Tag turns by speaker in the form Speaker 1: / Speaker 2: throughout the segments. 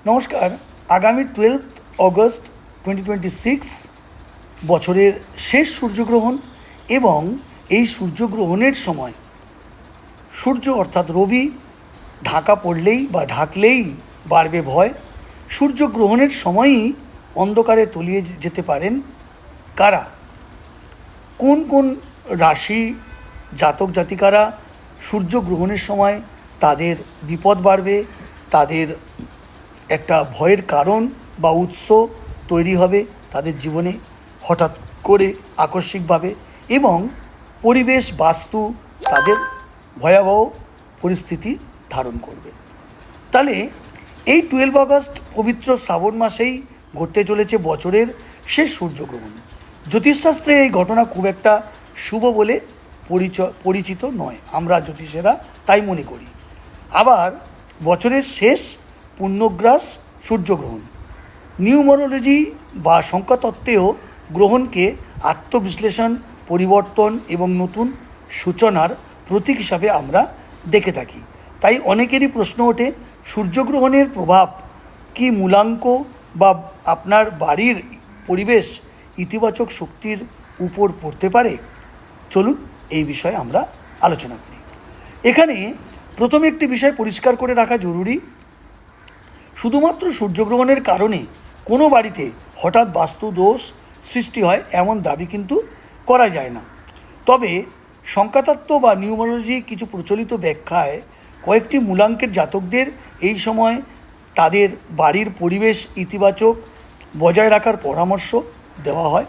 Speaker 1: নমস্কার। আগামী 12 অগস্ট 2026 বছরের শেষ সূর্যগ্রহণ এবং এই সূর্যগ্রহণের সময় সূর্য অর্থাৎ রবি ঢাকা পড়লেই বা ঢাকলেই বাড়বে ভয়। সূর্যগ্রহণের সময়ই অন্ধকারে তলিয়ে যেতে পারেন কারা? কোন কোন রাশি জাতক জাতিকারা সূর্যগ্রহণের সময় তাদের বিপদ বাড়বে, তাদের একটা ভয়ের কারণ বা উৎস তৈরি হবে তাদের জীবনে হঠাৎ করে আকস্মিকভাবে, এবং পরিবেশ বাস্তু তাদের ভয়াবহ পরিস্থিতি ধারণ করবে। তাহলে এই 12 আগস্ট পবিত্র শ্রাবণ মাসেই ঘটতে চলেছে বছরের শেষ সূর্যগ্রহণ। জ্যোতিষশাস্ত্রে এই ঘটনা খুব একটা শুভ বলে পরিচিত নয়, আমরা জ্যোতিষেরা তাই মনে করি। আবার বছরের শেষ পূর্ণগ্রাস সূর্যগ্রহণ নিউমারোলজি বা সংখ্যাতত্ত্বেও গ্রহণকে আত্মবিশ্লেষণ, পরিবর্তন এবং নতুন সূচনার প্রতীক হিসাবে আমরা দেখে থাকি। তাই অনেকেরই প্রশ্ন ওঠে, সূর্যগ্রহণের প্রভাব কি মূলাঙ্ক বা আপনার বাড়ির পরিবেশ ইতিবাচক শক্তির উপর পড়তে পারে? চলুন এই বিষয়ে আমরা আলোচনা করি। এখানে প্রথমে একটি বিষয় পরিষ্কার করে রাখা জরুরি। শুধুমাত্র সূর্যগ্রহণের কারণে কোনো বাড়িতে হঠাৎ বাস্তু দোষ সৃষ্টি হয় এমন দাবি কিন্তু করা যায় না। তবে সংখ্যাতত্ত্ব বা নিউমারোলজি কিছু প্রচলিত ব্যাখ্যায় কয়েকটি মূলাঙ্কের জাতকদের এই সময় তাদের বাড়ির পরিবেশ ইতিবাচক বজায় রাখার পরামর্শ দেওয়া হয়।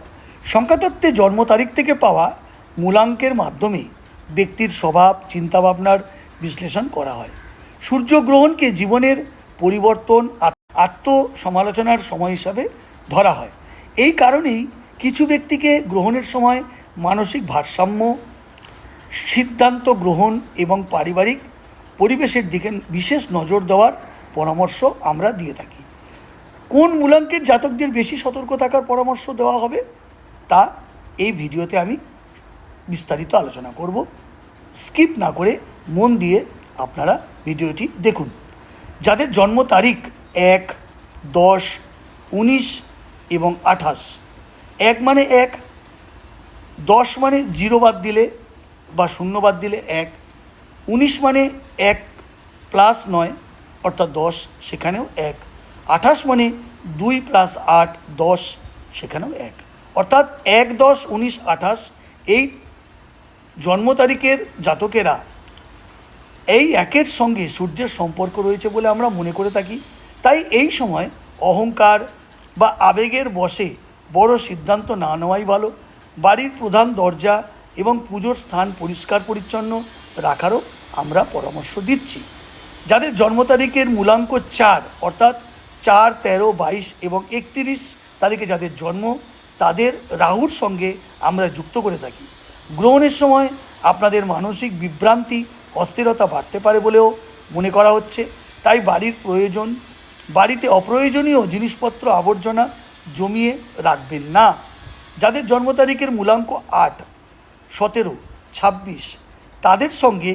Speaker 1: সংখ্যাতত্ত্বে জন্ম তারিখ থেকে পাওয়া মূলাঙ্কের মাধ্যমে ব্যক্তির স্বভাব চিন্তাভাবনার বিশ্লেষণ করা হয়। সূর্যগ্রহণকে জীবনের পরিবর্তন, আত্মসমালোচনার সময় হিসাবে ধরা হয়। এই কারণেই কিছু ব্যক্তিকে গ্রহণের সময় মানসিক ভারসাম্য, সিদ্ধান্ত গ্রহণ এবং পারিবারিক পরিবেশের দিকে বিশেষ নজর দেওয়ার পরামর্শ আমরা দিয়ে থাকি। কোন মূলাঙ্কের জাতকদের বেশি সতর্ক থাকার পরামর্শ দেওয়া হবে তা এই ভিডিওতে আমি বিস্তারিত আলোচনা করব। স্কিপ না করে মন দিয়ে আপনারা ভিডিওটি দেখুন। যাদের জন্ম তারিখ 1, 10, 19 এবং 28, 1 মানে 1, 10 মানে 0 বাদ দিলে বা 0 বাদ দিলে 1, 19 মানে 1 প্লাস 9 অর্থাৎ 10, সেখানেও 1, 28 মানে 2 প্লাস 8 10, সেখানেও 1, অর্থাৎ 1, 10, 19, 28 এই জন্ম তারিখের জাতকেরা এই একের সঙ্গে সূর্যের সম্পর্ক রয়েছে বলে আমরা মনে করে থাকি। তাই এই সময় অহংকার বা আবেগের বশে বড় সিদ্ধান্ত না নেওয়াই ভালো। বাড়ির প্রধান দরজা এবং পুজোর স্থান পরিষ্কার পরিচ্ছন্ন রাখারও আমরা পরামর্শ দিচ্ছি। যাদের জন্ম তারিখের মূলাঙ্ক 4 অর্থাৎ 4, 13, 22 এবং 31 তারিখে যাদের জন্ম তাদের রাহুর সঙ্গে আমরা যুক্ত করে থাকি। গ্রহণের সময় আপনাদের মানসিক বিভ্রান্তি, অস্থিরতা বাড়তে পারে বলেও মনে করা হচ্ছে। তাই বাড়িতে অপ্রয়োজনীয় জিনিসপত্র আবর্জনা জমিয়ে রাখবেন না। যাদের জন্ম তারিখের মূলাঙ্ক 8, 17, 26 তাদের সঙ্গে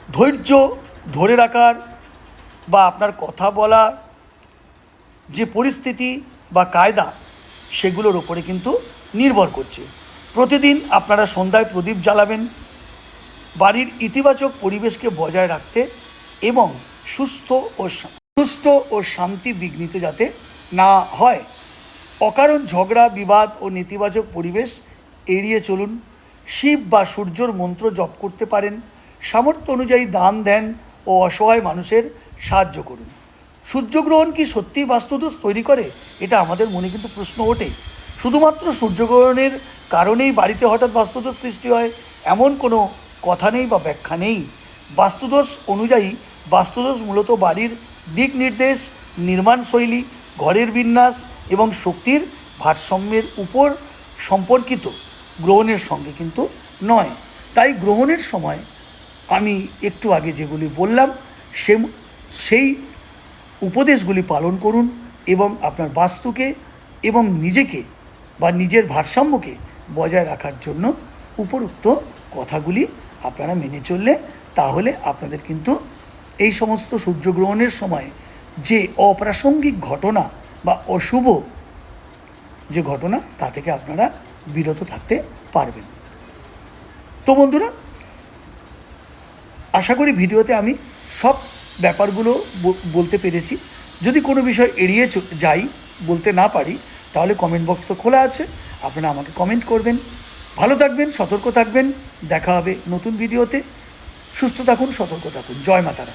Speaker 1: ধৈর্য ধরে রাখার বা আপনার কথা বলা যে পরিস্থিতি বা কায়দা সেগুলোর ওপরে কিন্তু নির্ভর করছে। প্রতিদিন আপনারা সন্ধ্যায় প্রদীপ জ্বালাবেন বাড়ির ইতিবাচক পরিবেশকে বজায় রাখতে এবং সুস্থ ও শান্তি বিঘ্নিত যাতে না হয়। অকারণ ঝগড়া, বিবাদ ও নেতিবাচক পরিবেশ এড়িয়ে চলুন। শিব বা সূর্যর মন্ত্র জপ করতে পারেন। সামর্থ্য অনুযায়ী দান দেন ও অসহায় মানুষের সাহায্য করুন। সূর্যগ্রহণ কি সত্যিই বাস্তুদোষ তৈরি করে? এটা আমাদের মনে কিন্তু প্রশ্ন ওঠে। শুধুমাত্র সূর্যগ্রহণের কারণেই বাড়িতে হঠাৎ বাস্তুদোষ সৃষ্টি হয় এমন কোনো কথা নেই বা ব্যাখ্যা নেই। বাস্তুদোষ অনুযায়ী বাস্তুদোষ মূলত বাড়ির দিক নির্দেশ, নির্মাণ শৈলী, ঘরের বিন্যাস এবং শক্তির ভারসাম্যের উপর সম্পর্কিত, গ্রহণের সঙ্গে কিন্তু নয়। তাই গ্রহণের সময় আমি একটু আগে যেগুলি বললাম সেই উপদেশগুলি পালন করুন এবং আপনার বাস্তুকে এবং নিজেকে বা নিজের ভারসাম্যকে বজায় রাখার জন্য উপরোক্ত কথাগুলি আপনারা মেনে চললে তাহলে আপনাদের কিন্তু এই সমস্ত সূর্যগ্রহণের সময় যে অপ্রাসঙ্গিক ঘটনা বা অশুভ যে ঘটনা তা থেকে আপনারা বিরত থাকতে পারবেন। তো বন্ধুরা, আশা করি ভিডিওতে আমি সব ব্যাপারগুলো বলতে পেরেছি। যদি কোনো বিষয় এড়িয়ে যাই, বলতে না পারি, তাহলে কমেন্ট বক্স তো খোলা আছে, আপনারা আমাকে কমেন্ট করবেন। ভালো থাকবেন, সতর্ক থাকবেন, দেখা হবে নতুন ভিডিওতে। সুস্থ থাকুন, সতর্ক থাকুন। জয় মাতারা।